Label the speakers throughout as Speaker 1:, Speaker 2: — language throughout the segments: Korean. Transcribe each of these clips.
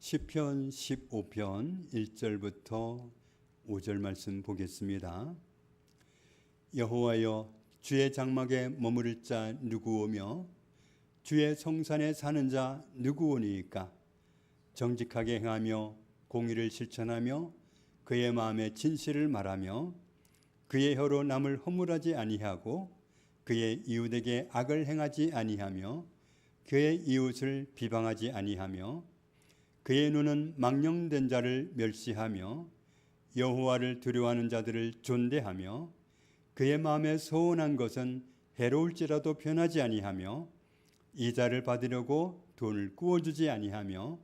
Speaker 1: 시편 15편 1절부터 5절 말씀 보겠습니다. 여호와여, 주의 장막에 머무를 자 누구오며 주의 성산에 사는 자 누구오니이까? 정직하게 행하며 공의를 실천하며 그의 마음에 진실을 말하며 그의 혀로 남을 허물하지 아니하고 그의 이웃에게 악을 행하지 아니하며 그의 이웃을 비방하지 아니하며 그의 눈은 망령된 자를 멸시하며 여호와를 두려워하는 자들을 존대하며 그의 마음에 소원한 것은 해로울지라도 변하지 아니하며 이자를 받으려고 돈을 꾸어주지 아니하며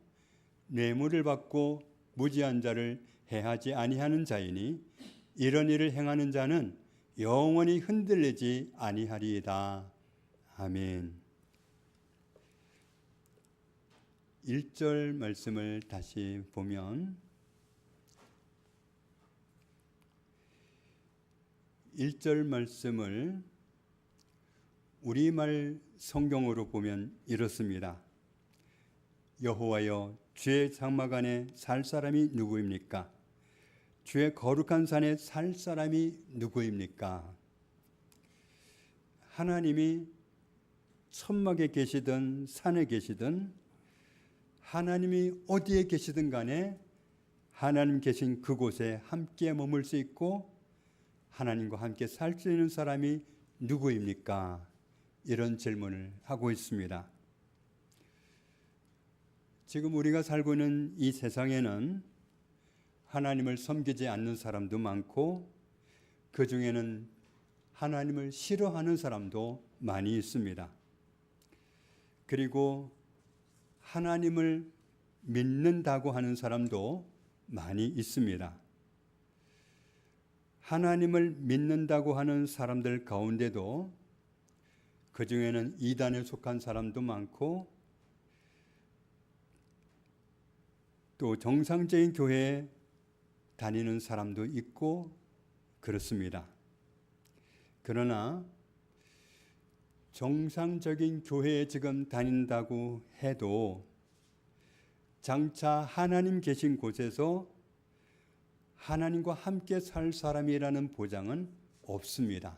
Speaker 1: 뇌물을 받고 무지한 자를 해하지 아니하는 자이니 이런 일을 행하는 자는 영원히 흔들리지 아니하리이다. 아멘. 1절 말씀을 다시 보면 1절 말씀을 우리말 성경으로 보면 이렇습니다. 여호와여, 주의 장막 안에 살 사람이 누구입니까? 주의 거룩한 산에 살 사람이 누구입니까? 하나님이 천막에 계시든 산에 계시든 하나님이 어디에 계시든 간에 하나님 계신 그곳에 함께 머물 수 있고 하나님과 함께 살 수 있는 사람이 누구입니까? 이런 질문을 하고 있습니다. 지금 우리가 살고 있는 이 세상에는 하나님을 섬기지 않는 사람도 많고 그 중에는 하나님을 싫어하는 사람도 많이 있습니다. 그리고 하나님을 믿는다고 하는 사람도 많이 있습니다. 하나님을 믿는다고 하는 사람들 가운데도 그 중에는 이단에 속한 사람도 많고 또 정상적인 교회에 다니는 사람도 있고 그렇습니다. 그러나 정상적인 교회에 지금 다닌다고 해도 장차 하나님 계신 곳에서 하나님과 함께 살 사람이라는 보장은 없습니다.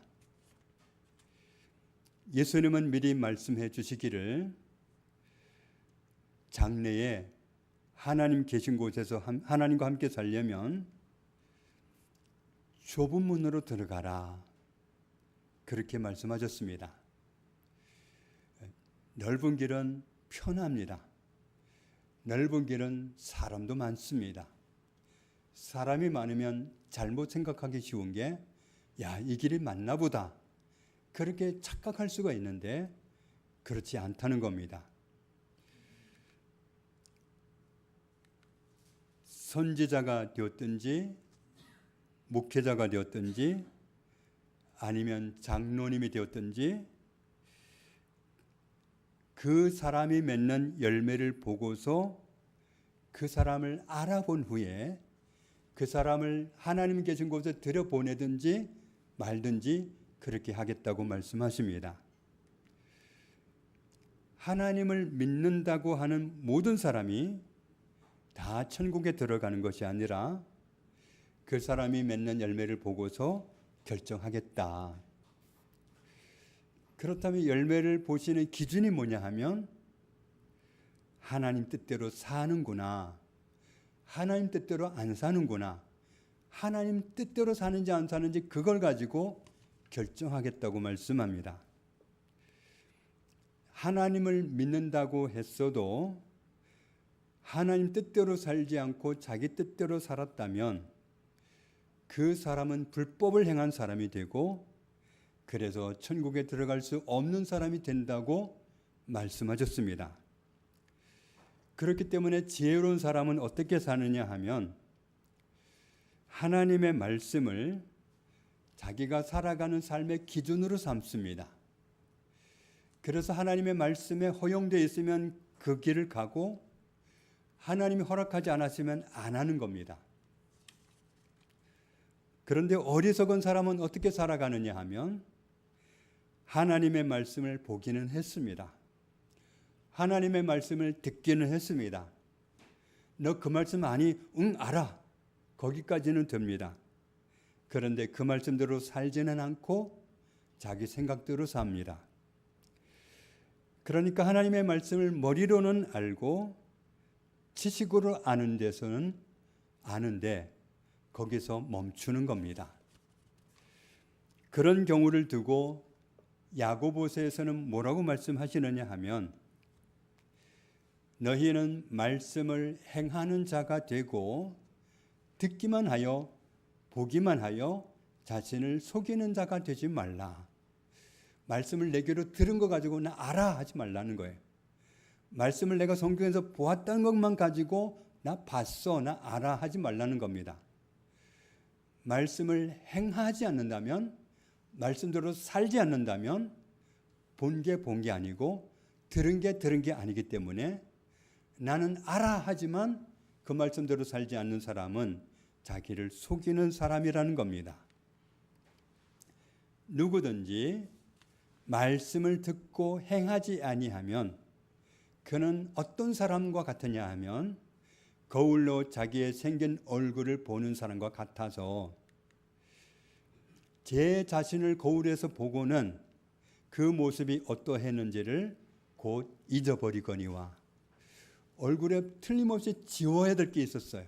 Speaker 1: 예수님은 미리 말씀해 주시기를 장래에 하나님 계신 곳에서 하나님과 함께 살려면 좁은 문으로 들어가라, 그렇게 말씀하셨습니다. 넓은 길은 편합니다. 넓은 길은 사람도 많습니다. 사람이 많으면 잘못 생각하기 쉬운 게 야, 이 길이 맞나 보다, 그렇게 착각할 수가 있는데 그렇지 않다는 겁니다. 선지자가 되었든지 목회자가 되었든지 아니면 장로님이 되었든지 그 사람이 맺는 열매를 보고서 그 사람을 알아본 후에 그 사람을 하나님 계신 곳에 들여보내든지 말든지 그렇게 하겠다고 말씀하십니다. 하나님을 믿는다고 하는 모든 사람이 다 천국에 들어가는 것이 아니라 그 사람이 맺는 열매를 보고서 결정하겠다. 그렇다면 열매를 보시는 기준이 뭐냐 하면 하나님 뜻대로 사는구나, 하나님 뜻대로 안 사는구나, 하나님 뜻대로 사는지 안 사는지 그걸 가지고 결정하겠다고 말씀합니다. 하나님을 믿는다고 했어도 하나님 뜻대로 살지 않고 자기 뜻대로 살았다면 그 사람은 불법을 행한 사람이 되고 그래서 천국에 들어갈 수 없는 사람이 된다고 말씀하셨습니다. 그렇기 때문에 지혜로운 사람은 어떻게 사느냐 하면 하나님의 말씀을 자기가 살아가는 삶의 기준으로 삼습니다. 그래서 하나님의 말씀에 허용되어 있으면 그 길을 가고 하나님이 허락하지 않았으면 안 하는 겁니다. 그런데 어리석은 사람은 어떻게 살아가느냐 하면 하나님의 말씀을 보기는 했습니다. 하나님의 말씀을 듣기는 했습니다. 너 그 말씀 아니? 응, 알아. 거기까지는 됩니다. 그런데 그 말씀대로 살지는 않고 자기 생각대로 삽니다. 그러니까 하나님의 말씀을 머리로는 알고 지식으로 아는 데서는 아는데 거기서 멈추는 겁니다. 그런 경우를 두고 야고보서에서는 뭐라고 말씀하시느냐 하면 너희는 말씀을 행하는 자가 되고 듣기만 하여 보기만 하여 자신을 속이는 자가 되지 말라. 말씀을 내 귀로 들은 거 가지고 나 알아 하지 말라는 거예요. 말씀을 내가 성경에서 보았다는 것만 가지고 나 봤어, 나 알아 하지 말라는 겁니다. 말씀을 행하지 않는다면, 말씀대로 살지 않는다면 본 게 아니고 들은 게 아니기 때문에 나는 알아 하지만 그 말씀대로 살지 않는 사람은 자기를 속이는 사람이라는 겁니다. 누구든지 말씀을 듣고 행하지 아니하면 그는 어떤 사람과 같으냐 하면 거울로 자기의 생긴 얼굴을 보는 사람과 같아서 제 자신을 거울에서 보고는 그 모습이 어떠했는지를 곧 잊어버리거니와 얼굴에 틀림없이 지워야 될 게 있었어요.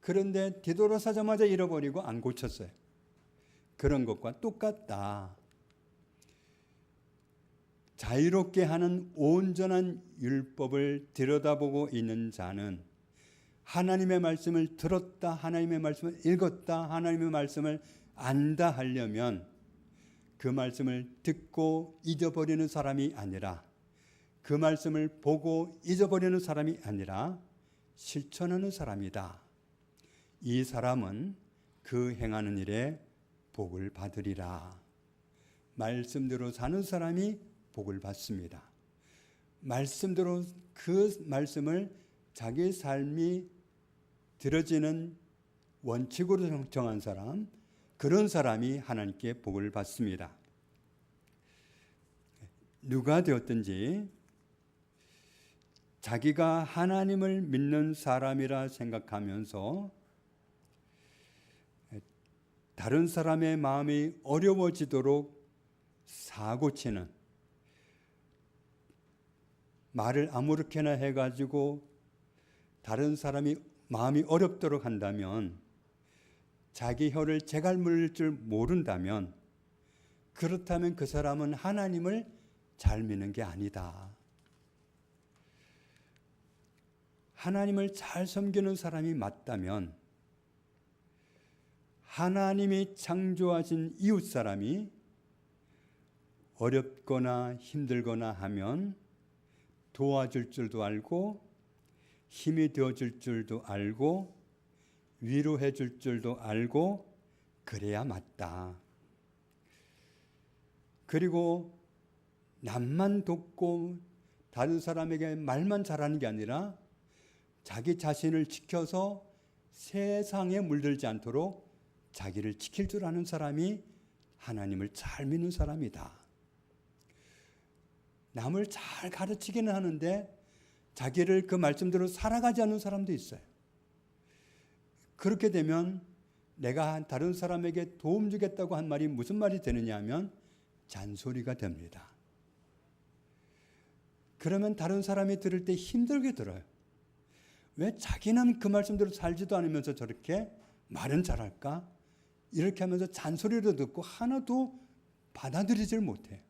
Speaker 1: 그런데 뒤돌아서자마자 잃어버리고 안 고쳤어요. 그런 것과 똑같다. 자유롭게 하는 온전한 율법을 들여다보고 있는 자는 하나님의 말씀을 들었다, 하나님의 말씀을 읽었다, 하나님의 말씀을 안다 하려면 그 말씀을 듣고 잊어버리는 사람이 아니라 그 말씀을 보고 잊어버리는 사람이 아니라 실천하는 사람이다. 이 사람은 그 행하는 일에 복을 받으리라. 말씀대로 사는 사람이 복을 받습니다. 말씀대로 그 말씀을 자기 삶이 들어지는 원칙으로 정한 사람, 그런 사람이 하나님께 복을 받습니다. 누가 되었든지 자기가 하나님을 믿는 사람이라 생각하면서 다른 사람의 마음이 어려워지도록 사고치는, 말을 아무렇게나 해가지고 다른 사람이 마음이 어렵도록 한다면, 자기 혀를 재갈 물릴 줄 모른다면, 그렇다면 그 사람은 하나님을 잘 믿는 게 아니다. 하나님을 잘 섬기는 사람이 맞다면 하나님이 창조하신 이웃 사람이 어렵거나 힘들거나 하면 도와줄 줄도 알고 힘이 되어줄 줄도 알고 위로해 줄 줄도 알고 그래야 맞다. 그리고 남만 돕고 다른 사람에게 말만 잘하는 게 아니라 자기 자신을 지켜서 세상에 물들지 않도록 자기를 지킬 줄 아는 사람이 하나님을 잘 믿는 사람이다. 남을 잘 가르치기는 하는데 자기를 그 말씀대로 살아가지 않는 사람도 있어요. 그렇게 되면 내가 다른 사람에게 도움 주겠다고 한 말이 무슨 말이 되느냐 하면 잔소리가 됩니다. 그러면 다른 사람이 들을 때 힘들게 들어요. 왜 자기는 그 말씀대로 살지도 않으면서 저렇게 말은 잘할까? 이렇게 하면서 잔소리를 듣고 하나도 받아들이질 못해.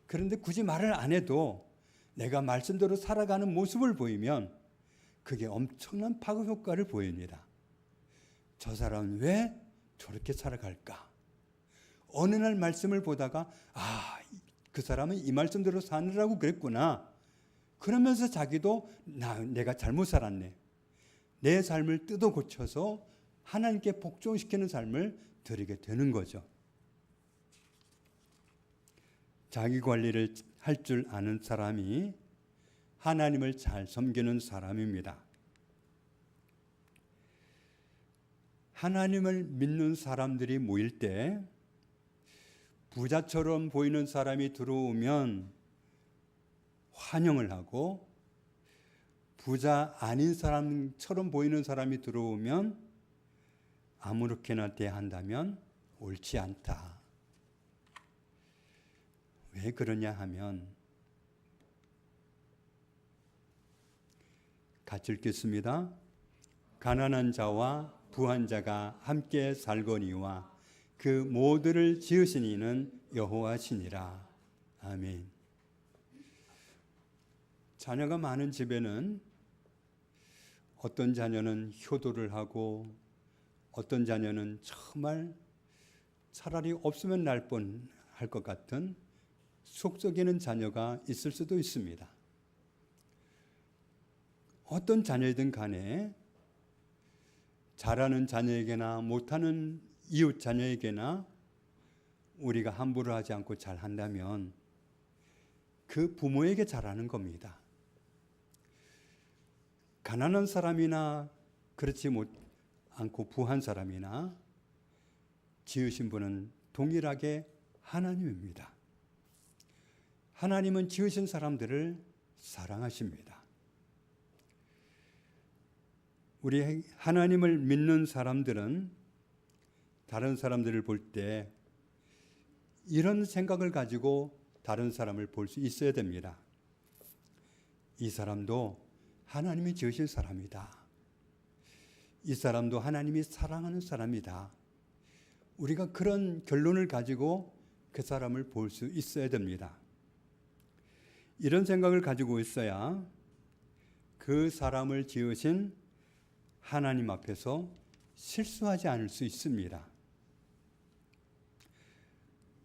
Speaker 1: 그런데 굳이 말을 안 해도 내가 말씀대로 살아가는 모습을 보이면 그게 엄청난 파급 효과를 보입니다. 저 사람은 왜 저렇게 살아갈까? 어느 날 말씀을 보다가 그 사람은 이 말씀대로 사느라고 그랬구나. 그러면서 자기도 내가 잘못 살았네. 내 삶을 뜯어 고쳐서 하나님께 복종시키는 삶을 드리게 되는 거죠. 자기 관리를 할 줄 아는 사람이 하나님을 잘 섬기는 사람입니다. 하나님을 믿는 사람들이 모일 때 부자처럼 보이는 사람이 들어오면 환영을 하고 부자 아닌 사람처럼 보이는 사람이 들어오면 아무렇게나 대한다면 옳지 않다. 왜 그러냐 하면, 같이 읽겠습니다. 가난한 자와 부한 자가 함께 살거니와 그 모두를 지으신 이는 여호와시니라. 아멘. 자녀가 많은 집에는 어떤 자녀는 효도를 하고 어떤 자녀는 정말 차라리 없으면 날 뻔할 것 같은 속 썩이는 자녀가 있을 수도 있습니다. 어떤 자녀이든 간에 잘하는 자녀에게나 못하는 이웃 자녀에게나 우리가 함부로 하지 않고 잘한다면 그 부모에게 잘하는 겁니다. 가난한 사람이나 그렇지 않고 부한 사람이나 지으신 분은 동일하게 하나님입니다. 하나님은 지으신 사람들을 사랑하십니다. 우리 하나님을 믿는 사람들은 다른 사람들을 볼 때 이런 생각을 가지고 다른 사람을 볼 수 있어야 됩니다. 이 사람도 하나님이 지으신 사람이다. 이 사람도 하나님이 사랑하는 사람이다. 우리가 그런 결론을 가지고 그 사람을 볼 수 있어야 됩니다. 이런 생각을 가지고 있어야 그 사람을 지으신 하나님 앞에서 실수하지 않을 수 있습니다.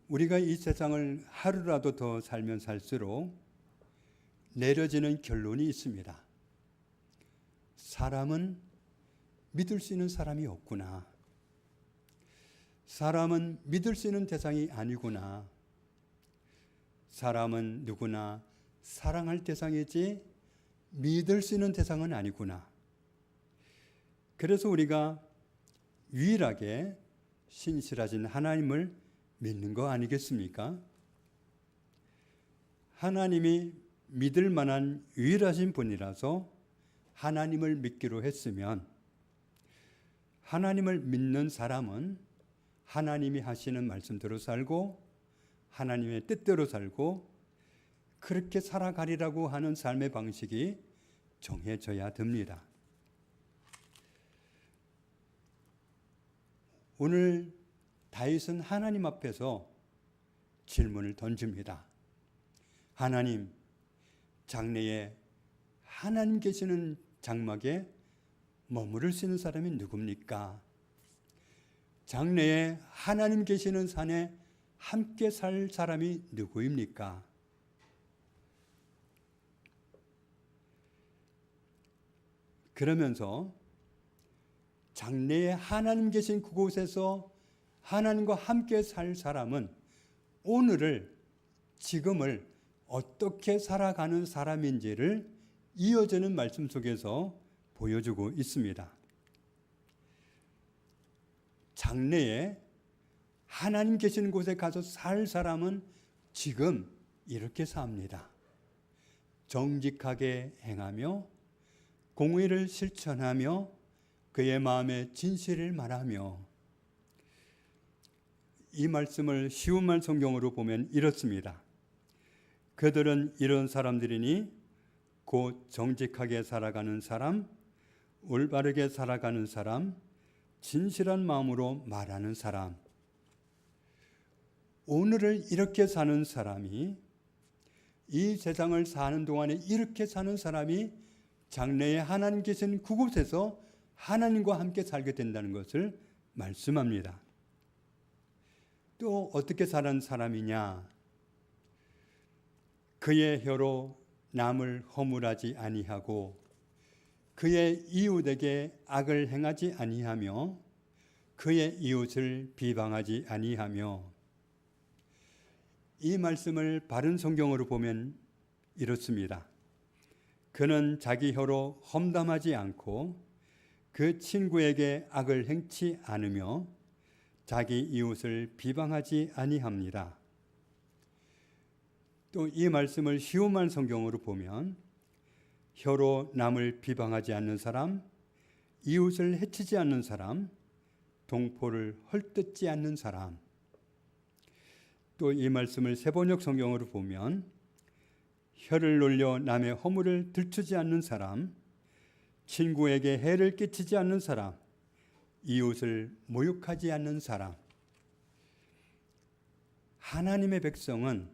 Speaker 1: 우리가 이 세상을 하루라도 더 살면 살수록 내려지는 결론이 있습니다. 사람은 믿을 수 있는 사람이 없구나. 사람은 믿을 수 있는 대상이 아니구나. 사람은 누구나 사랑할 대상이지 믿을 수 있는 대상은 아니구나. 그래서 우리가 유일하게 신실하신 하나님을 믿는 거 아니겠습니까? 하나님이 믿을 만한 유일하신 분이라서 하나님을 믿기로 했으면 하나님을 믿는 사람은 하나님이 하시는 말씀대로 살고 하나님의 뜻대로 살고 그렇게 살아가리라고 하는 삶의 방식이 정해져야 됩니다. 오늘 다윗은 하나님 앞에서 질문을 던집니다. 하나님, 장래에 하나님 계시는 장막에 머무를 수 있는 사람이 누굽니까? 장래에 하나님 계시는 산에 함께 살 사람이 누구입니까? 그러면서 장래에 하나님 계신 그곳에서 하나님과 함께 살 사람은 오늘을, 지금을 어떻게 살아가는 사람인지를 이어지는 말씀 속에서 보여주고 있습니다. 장래에 하나님 계시는 곳에 가서 살 사람은 지금 이렇게 삽니다. 정직하게 행하며 공의를 실천하며 그의 마음에 진실을 말하며. 이 말씀을 쉬운 말 성경으로 보면 이렇습니다. 그들은 이런 사람들이니 곧 정직하게 살아가는 사람, 올바르게 살아가는 사람, 진실한 마음으로 말하는 사람. 오늘을 이렇게 사는 사람이, 이 세상을 사는 동안에 이렇게 사는 사람이 장래에 하나님 계신 그곳에서 하나님과 함께 살게 된다는 것을 말씀합니다. 또 어떻게 사는 사람이냐? 그의 혀로 남을 허물하지 아니하고 그의 이웃에게 악을 행하지 아니하며 그의 이웃을 비방하지 아니하며. 이 말씀을 바른 성경으로 보면 이렇습니다. 그는 자기 혀로 험담하지 않고 그 친구에게 악을 행치 않으며 자기 이웃을 비방하지 아니합니다. 또 이 말씀을 쉬운 말 성경으로 보면 혀로 남을 비방하지 않는 사람, 이웃을 해치지 않는 사람, 동포를 헐뜯지 않는 사람. 또 이 말씀을 세번역 성경으로 보면 혀를 놀려 남의 허물을 들추지 않는 사람, 친구에게 해를 끼치지 않는 사람, 이웃을 모욕하지 않는 사람. 하나님의 백성은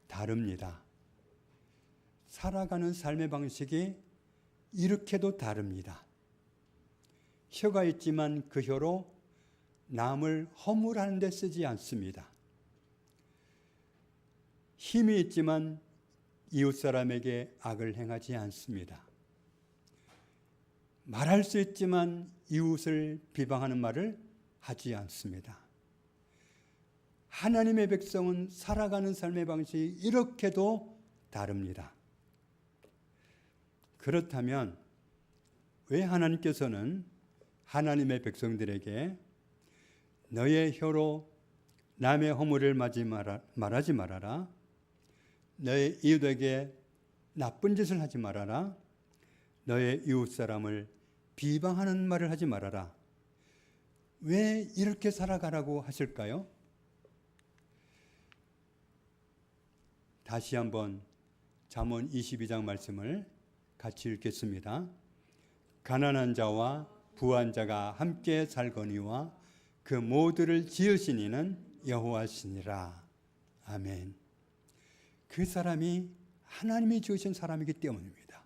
Speaker 1: 다릅니다. 살아가는 삶의 방식이 이렇게도 다릅니다. 혀가 있지만 그 혀로 남을 허물하는 데 쓰지 않습니다. 힘이 있지만 이웃 사람에게 악을 행하지 않습니다. 말할 수 있지만 이웃을 비방하는 말을 하지 않습니다. 하나님의 백성은 살아가는 삶의 방식이 이렇게도 다릅니다. 그렇다면 왜 하나님께서는 하나님의 백성들에게 너의 혀로 남의 허물을 말하지 말아라, 너의 이웃에게 나쁜 짓을 하지 말아라, 너의 이웃 사람을 비방하는 말을 하지 말아라, 왜 이렇게 살아가라고 하실까요? 다시 한번 잠언 22장 말씀을 같이 읽겠습니다. 가난한 자와 부한 자가 함께 살거니와 그 모두를 지으신 이는 여호와시니라. 아멘. 그 사람이 하나님이 지으신 사람이기 때문입니다.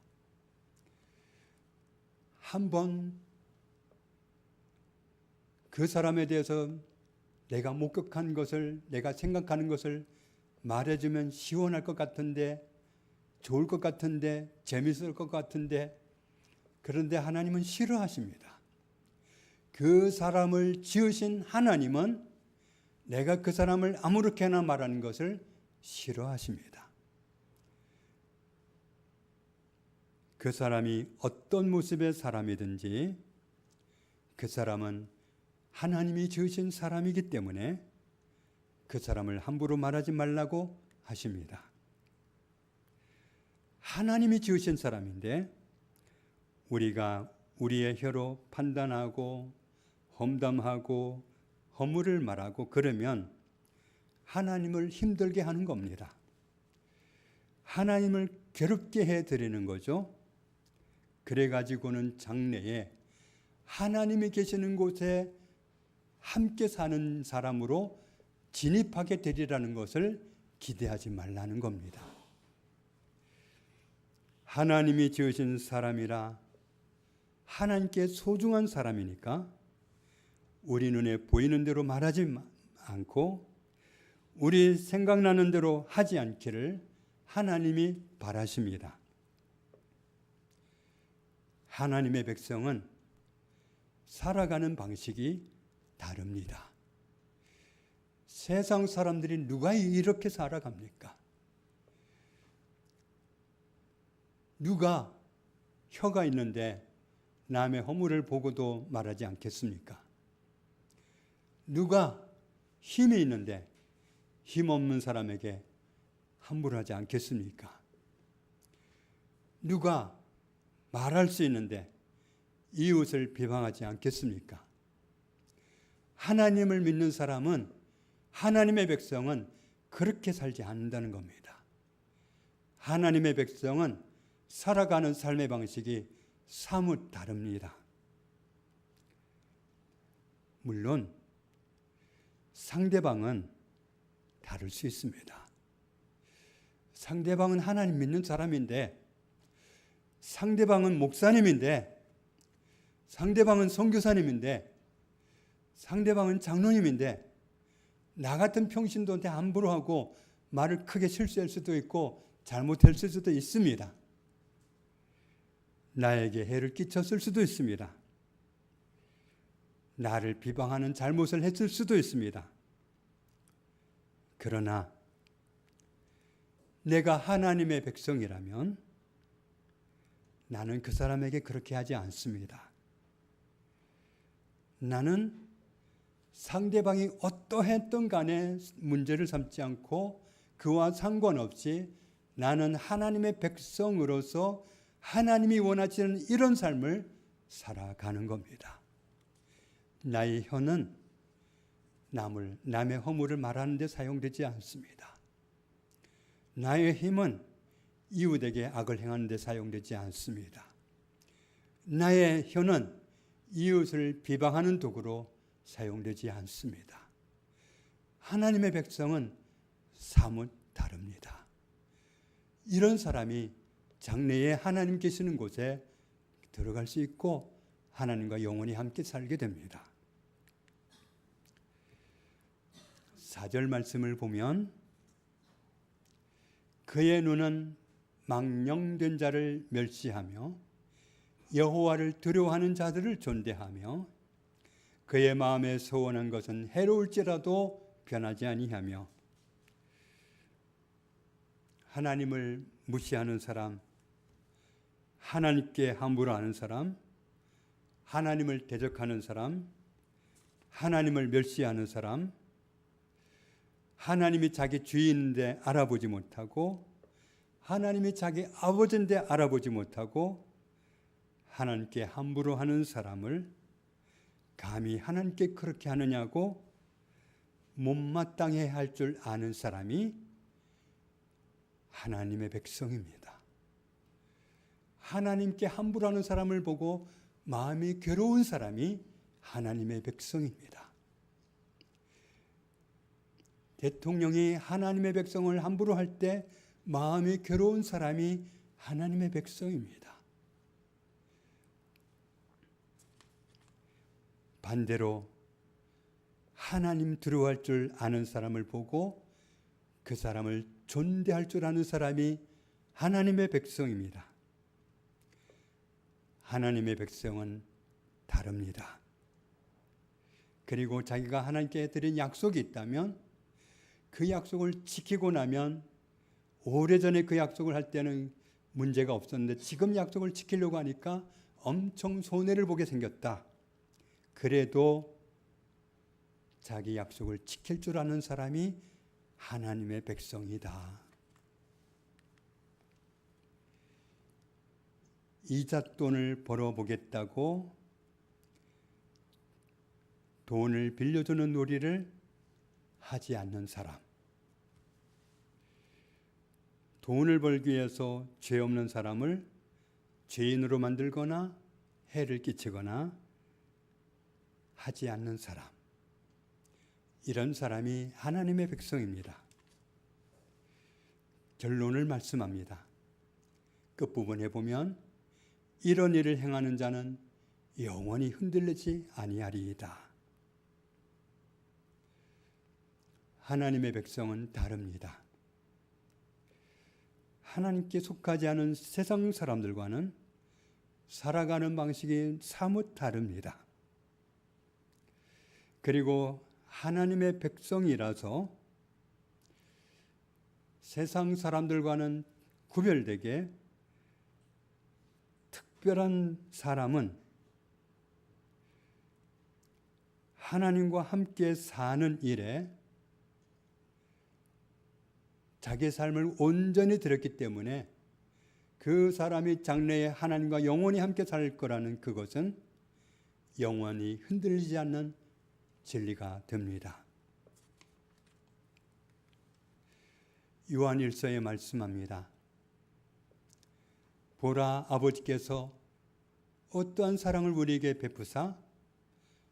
Speaker 1: 한번 그 사람에 대해서 내가 목격한 것을, 내가 생각하는 것을 말해주면 시원할 것 같은데, 좋을 것 같은데, 재밌을 것 같은데, 그런데 하나님은 싫어하십니다. 그 사람을 지으신 하나님은 내가 그 사람을 아무렇게나 말하는 것을 싫어하십니다. 그 사람이 어떤 모습의 사람이든지 그 사람은 하나님이 지으신 사람이기 때문에 그 사람을 함부로 말하지 말라고 하십니다. 하나님이 지으신 사람인데 우리가 우리의 혀로 판단하고 험담하고 허물을 말하고 그러면 하나님을 힘들게 하는 겁니다. 하나님을 괴롭게 해드리는 거죠. 그래가지고는 장래에 하나님이 계시는 곳에 함께 사는 사람으로 진입하게 되리라는 것을 기대하지 말라는 겁니다. 하나님이 지으신 사람이라 하나님께 소중한 사람이니까 우리 눈에 보이는 대로 말하지 않고 우리 생각나는 대로 하지 않기를 하나님이 바라십니다. 하나님의 백성은 살아가는 방식이 다릅니다. 세상 사람들이 누가 이렇게 살아갑니까? 누가 혀가 있는데 남의 허물을 보고도 말하지 않겠습니까? 누가 힘이 있는데 힘없는 사람에게 함부로 하지 않겠습니까? 누가 말할 수 있는데 이웃을 비방하지 않겠습니까? 하나님을 믿는 사람은, 하나님의 백성은 그렇게 살지 않는다는 겁니다. 하나님의 백성은 살아가는 삶의 방식이 사뭇 다릅니다. 물론 상대방은 다를 수 있습니다. 상대방은 하나님 믿는 사람인데, 상대방은 목사님인데, 상대방은 선교사님인데, 상대방은 장로님인데 나 같은 평신도한테 함부로 하고 말을 크게 실수할 수도 있고 잘못했을 수도 있습니다. 나에게 해를 끼쳤을 수도 있습니다. 나를 비방하는 잘못을 했을 수도 있습니다. 그러나 내가 하나님의 백성이라면 나는 그 사람에게 그렇게 하지 않습니다. 나는 상대방이 어떠했던 간에 문제를 삼지 않고 그와 상관없이 나는 하나님의 백성으로서 하나님이 원하시는 이런 삶을 살아가는 겁니다. 나의 혀는 남의 허물을 말하는 데 사용되지 않습니다. 나의 힘은 이웃에게 악을 행하는 데 사용되지 않습니다. 나의 혀는 이웃을 비방하는 도구로 사용되지 않습니다. 하나님의 백성은 사뭇 다릅니다. 이런 사람이 장래에 하나님 계시는 곳에 들어갈 수 있고 하나님과 영원히 함께 살게 됩니다. 4절 말씀을 보면 그의 눈은 망령된 자를 멸시하며 여호와를 두려워하는 자들을 존대하며 그의 마음에 소원한 것은 해로울지라도 변하지 아니하며 하나님을 무시하는 사람, 하나님께 함부로 하는 사람, 하나님을 대적하는 사람, 하나님을 멸시하는 사람, 하나님이 자기 주인인데 알아보지 못하고 하나님이 자기 아버지인데 알아보지 못하고 하나님께 함부로 하는 사람을 감히 하나님께 그렇게 하느냐고 못마땅해 할 줄 아는 사람이 하나님의 백성입니다. 하나님께 함부로 하는 사람을 보고 마음이 괴로운 사람이 하나님의 백성입니다. 대통령이 하나님의 백성을 함부로 할 때 마음이 괴로운 사람이 하나님의 백성입니다. 반대로 하나님 두려워할 줄 아는 사람을 보고 그 사람을 존대할 줄 아는 사람이 하나님의 백성입니다. 하나님의 백성은 다릅니다. 그리고 자기가 하나님께 드린 약속이 있다면 그 약속을 지키고 나면 오래전에 그 약속을 할 때는 문제가 없었는데 지금 약속을 지키려고 하니까 엄청 손해를 보게 생겼다. 그래도 자기 약속을 지킬 줄 아는 사람이 하나님의 백성이다. 이잣돈을 벌어보겠다고 돈을 빌려주는 놀이를 하지 않는 사람, 돈을 벌기 위해서 죄 없는 사람을 죄인으로 만들거나 해를 끼치거나 하지 않는 사람, 이런 사람이 하나님의 백성입니다. 결론을 말씀합니다. 끝부분에 보면 이런 일을 행하는 자는 영원히 흔들리지 아니하리이다. 하나님의 백성은 다릅니다. 하나님께 속하지 않은 세상 사람들과는 살아가는 방식이 사뭇 다릅니다. 그리고 하나님의 백성이라서 세상 사람들과는 구별되게 특별한 사람은 하나님과 함께 사는 일에 자기 삶을 온전히 드렸기 때문에 그 사람이 장래에 하나님과 영원히 함께 살 거라는 그것은 영원히 흔들리지 않는 진리가 됩니다. 요한일서에 말씀합니다. 보라, 아버지께서 어떠한 사랑을 우리에게 베푸사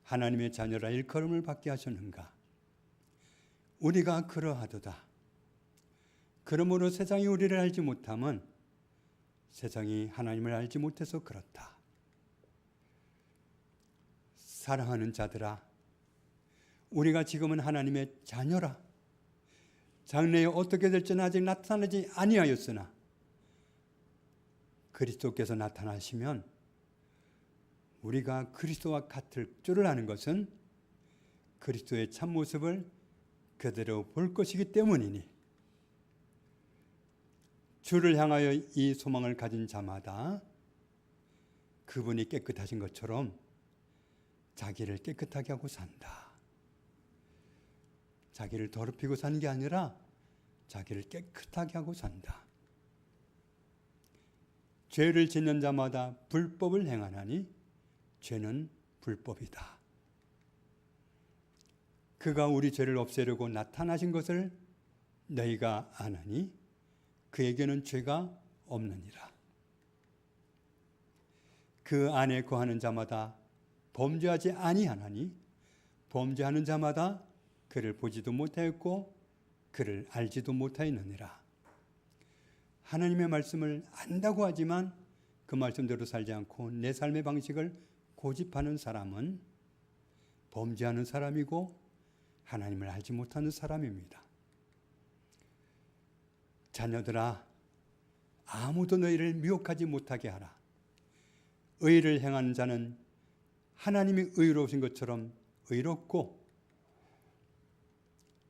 Speaker 1: 하나님의 자녀라 일컬음을 받게 하셨는가. 우리가 그러하도다. 그러므로 세상이 우리를 알지 못함은 세상이 하나님을 알지 못해서 그렇다. 사랑하는 자들아, 우리가 지금은 하나님의 자녀라. 장래에 어떻게 될지는 아직 나타나지 아니하였으나 그리스도께서 나타나시면 우리가 그리스도와 같을 줄을 아는 것은 그리스도의 참모습을 그대로 볼 것이기 때문이니 주를 향하여 이 소망을 가진 자마다 그분이 깨끗하신 것처럼 자기를 깨끗하게 하고 산다. 자기를 더럽히고 사는 게 아니라 자기를 깨끗하게 하고 산다. 죄를 짓는 자마다 불법을 행하나니 죄는 불법이다. 그가 우리 죄를 없애려고 나타나신 것을 너희가 아나니 그에게는 죄가 없느니라. 그 안에 거하는 자마다 범죄하지 아니하나니 범죄하는 자마다 그를 보지도 못하였고 그를 알지도 못하였느니라. 하나님의 말씀을 안다고 하지만 그 말씀대로 살지 않고 내 삶의 방식을 고집하는 사람은 범죄하는 사람이고 하나님을 알지 못하는 사람입니다. 자녀들아, 아무도 너희를 미혹하지 못하게 하라. 의를 행하는 자는 하나님이 의로우신 것처럼 의롭고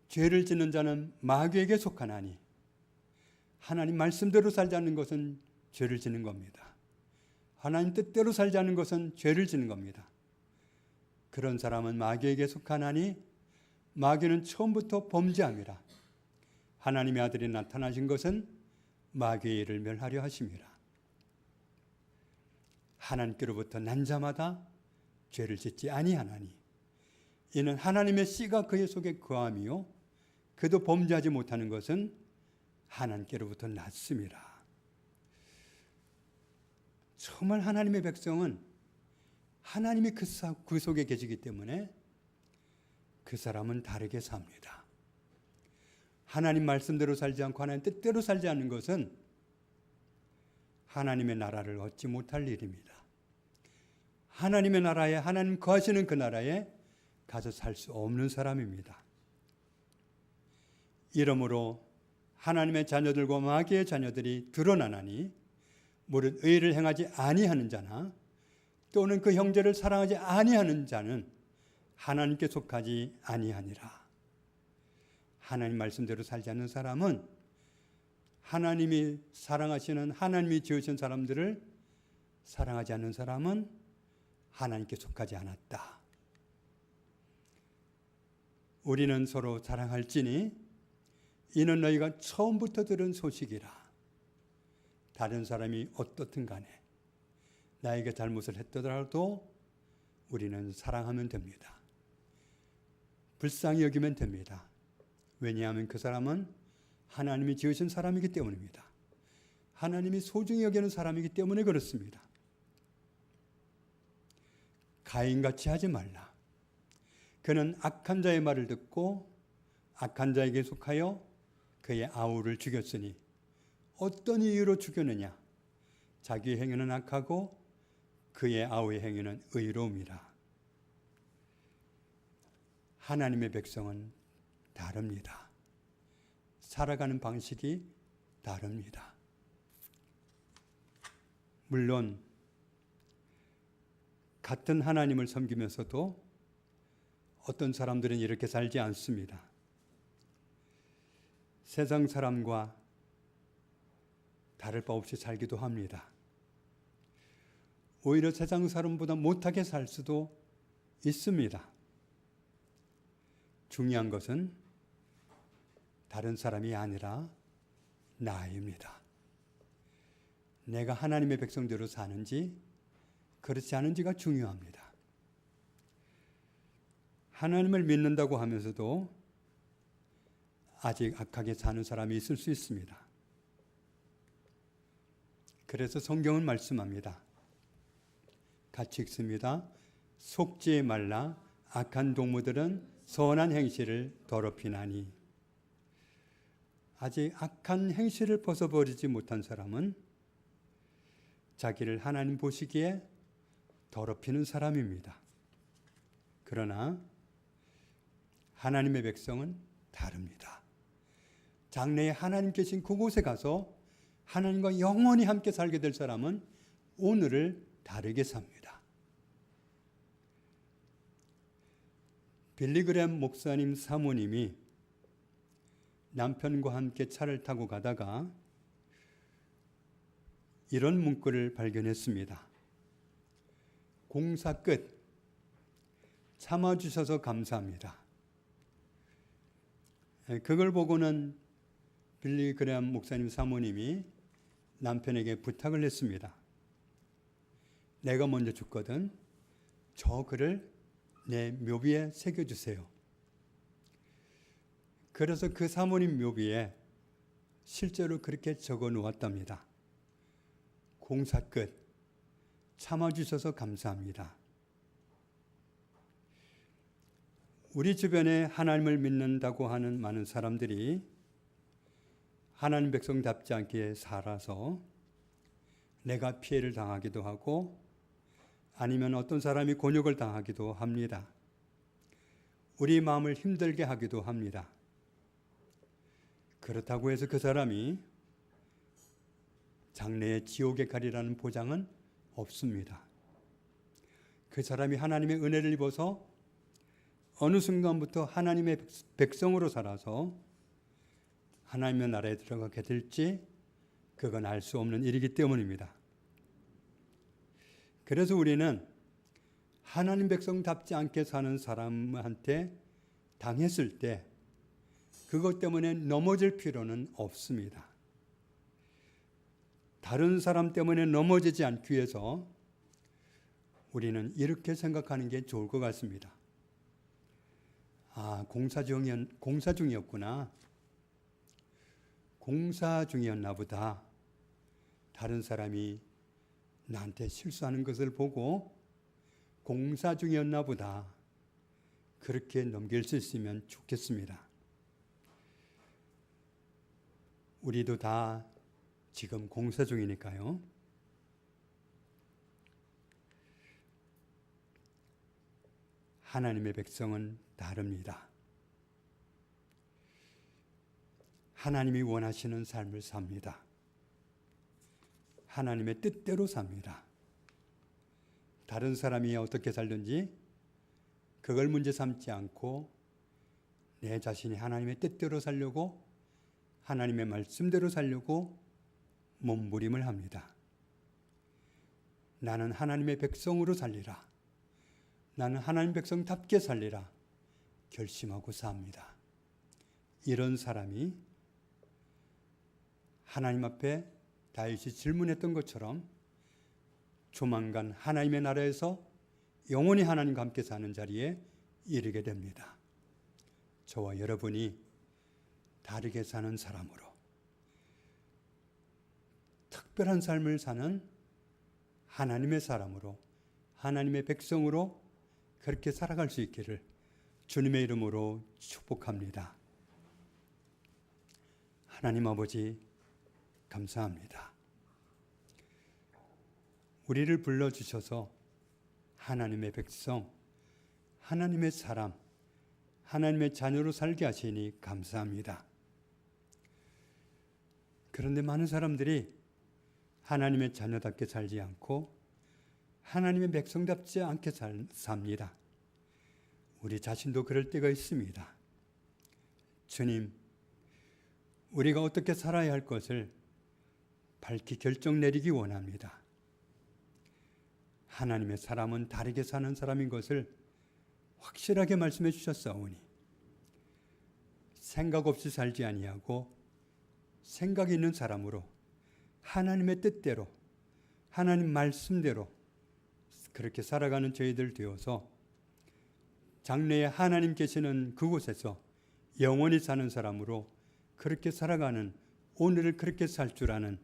Speaker 1: 죄를 짓는 자는 마귀에게 속하나니 하나님 말씀대로 살지 않는 것은 죄를 짓는 겁니다. 하나님 뜻대로 살지 않는 것은 죄를 짓는 겁니다. 그런 사람은 마귀에게 속하나니 마귀는 처음부터 범죄함이라. 하나님의 아들이 나타나신 것은 마귀의 일을 멸하려 하심이라. 하나님께로부터 난 자마다 죄를 짓지 아니하나니 이는 하나님의 씨가 그의 속에 거함이요 그도 범죄하지 못하는 것은 하나님께로부터 났음이라. 정말 하나님의 백성은 하나님이 그 속에 계시기 때문에 그 사람은 다르게 삽니다. 하나님 말씀대로 살지 않고 하나님 뜻대로 살지 않는 것은 하나님의 나라를 얻지 못할 일입니다. 하나님의 나라에, 하나님 거하시는 그 나라에 가서 살 수 없는 사람입니다. 이러므로 하나님의 자녀들과 마귀의 자녀들이 드러나나니 무릇 의를 행하지 아니하는 자나 또는 그 형제를 사랑하지 아니하는 자는 하나님께 속하지 아니하니라. 하나님 말씀대로 살지 않는 사람은 하나님이 사랑하시는, 하나님이 지으신 사람들을 사랑하지 않는 사람은 하나님께 속하지 않았다. 우리는 서로 사랑할지니 이는 너희가 처음부터 들은 소식이라. 다른 사람이 어떻든 간에 나에게 잘못을 했더라도 우리는 사랑하면 됩니다. 불쌍히 여기면 됩니다. 왜냐하면 그 사람은 하나님이 지으신 사람이기 때문입니다. 하나님이 소중히 여기는 사람이기 때문에 그렇습니다. 가인같이 하지 말라. 그는 악한 자의 말을 듣고 악한 자에게 속하여 그의 아우를 죽였으니 어떤 이유로 죽였느냐? 자기의 행위는 악하고 그의 아우의 행위는 의로움이라. 하나님의 백성은 다릅니다. 살아가는 방식이 다릅니다. 물론 같은 하나님을 섬기면서도 어떤 사람들은 이렇게 살지 않습니다. 세상 사람과 다를 바 없이 살기도 합니다. 오히려 세상 사람보다 못하게 살 수도 있습니다. 중요한 것은 다른 사람이 아니라 나입니다. 내가 하나님의 백성대로 사는지 그렇지 않은지가 중요합니다. 하나님을 믿는다고 하면서도 아직 악하게 사는 사람이 있을 수 있습니다. 그래서 성경은 말씀합니다. 같이 읽습니다. 속지 말라. 악한 동무들은 선한 행실을 더럽히나니. 아직 악한 행실을 벗어버리지 못한 사람은 자기를 하나님 보시기에 더럽히는 사람입니다. 그러나 하나님의 백성은 다릅니다. 장래에 하나님 계신 그곳에 가서 하나님과 영원히 함께 살게 될 사람은 오늘을 다르게 삽니다. 빌리 그레엄 목사님 사모님이 남편과 함께 차를 타고 가다가 이런 문구를 발견했습니다. 공사 끝. 참아주셔서 감사합니다. 그걸 보고는 빌리 그레엄 목사님 사모님이 남편에게 부탁을 했습니다. 내가 먼저 죽거든 저 글을 내 묘비에 새겨주세요. 그래서 그 사모님 묘비에 실제로 그렇게 적어 놓았답니다. 공사 끝. 참아주셔서 감사합니다. 우리 주변에 하나님을 믿는다고 하는 많은 사람들이 하나님 백성답지 않게 살아서 내가 피해를 당하기도 하고 아니면 어떤 사람이 곤욕을 당하기도 합니다. 우리 마음을 힘들게 하기도 합니다. 그렇다고 해서 그 사람이 장래에 지옥에 가리라는 보장은 없습니다. 그 사람이 하나님의 은혜를 입어서 어느 순간부터 하나님의 백성으로 살아서 하나님의 나라에 들어가게 될지 그건 알 수 없는 일이기 때문입니다. 그래서 우리는 하나님 백성답지 않게 사는 사람한테 당했을 때 그것 때문에 넘어질 필요는 없습니다. 다른 사람 때문에 넘어지지 않기 위해서 우리는 이렇게 생각하는 게 좋을 것 같습니다. 공사 중이었구나. 공사 중이었나 보다. 다른 사람이 나한테 실수하는 것을 보고 공사 중이었나 보다. 그렇게 넘길 수 있으면 좋겠습니다. 우리도 다 지금 공사 중이니까요. 하나님의 백성은 다릅니다. 하나님이 원하시는 삶을 삽니다. 하나님의 뜻대로 삽니다. 다른 사람이 어떻게 살든지 그걸 문제 삼지 않고 내 자신이 하나님의 뜻대로 살려고 하나님의 말씀대로 살려고 몸부림을 합니다. 나는 하나님의 백성으로 살리라. 나는 하나님 백성답게 살리라. 결심하고 삽니다. 이런 사람이 하나님 앞에 다윗이 질문했던 것처럼 조만간 하나님의 나라에서 영원히 하나님과 함께 사는 자리에 이르게 됩니다. 저와 여러분이 다르게 사는 사람으로 특별한 삶을 사는 하나님의 사람으로 하나님의 백성으로 그렇게 살아갈 수 있기를 주님의 이름으로 축복합니다. 하나님 아버지 감사합니다. 우리를 불러주셔서 하나님의 백성, 하나님의 사람, 하나님의 자녀로 살게 하시니 감사합니다. 그런데 많은 사람들이 하나님의 자녀답게 살지 않고 하나님의 백성답지 않게 삽니다. 우리 자신도 그럴 때가 있습니다. 주님, 우리가 어떻게 살아야 할 것을 밝히 결정 내리기 원합니다. 하나님의 사람은 다르게 사는 사람인 것을 확실하게 말씀해 주셨사오니 생각 없이 살지 아니하고 생각 있는 사람으로 하나님의 뜻대로 하나님 말씀대로 그렇게 살아가는 저희들 되어서 장래에 하나님 계시는 그곳에서 영원히 사는 사람으로 그렇게 살아가는 오늘을 그렇게 살 줄 아는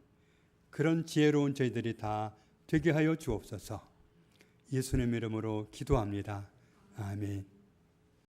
Speaker 1: 그런 지혜로운 저희들이 다 되게 하여 주옵소서. 예수님의 이름으로 기도합니다. 아멘.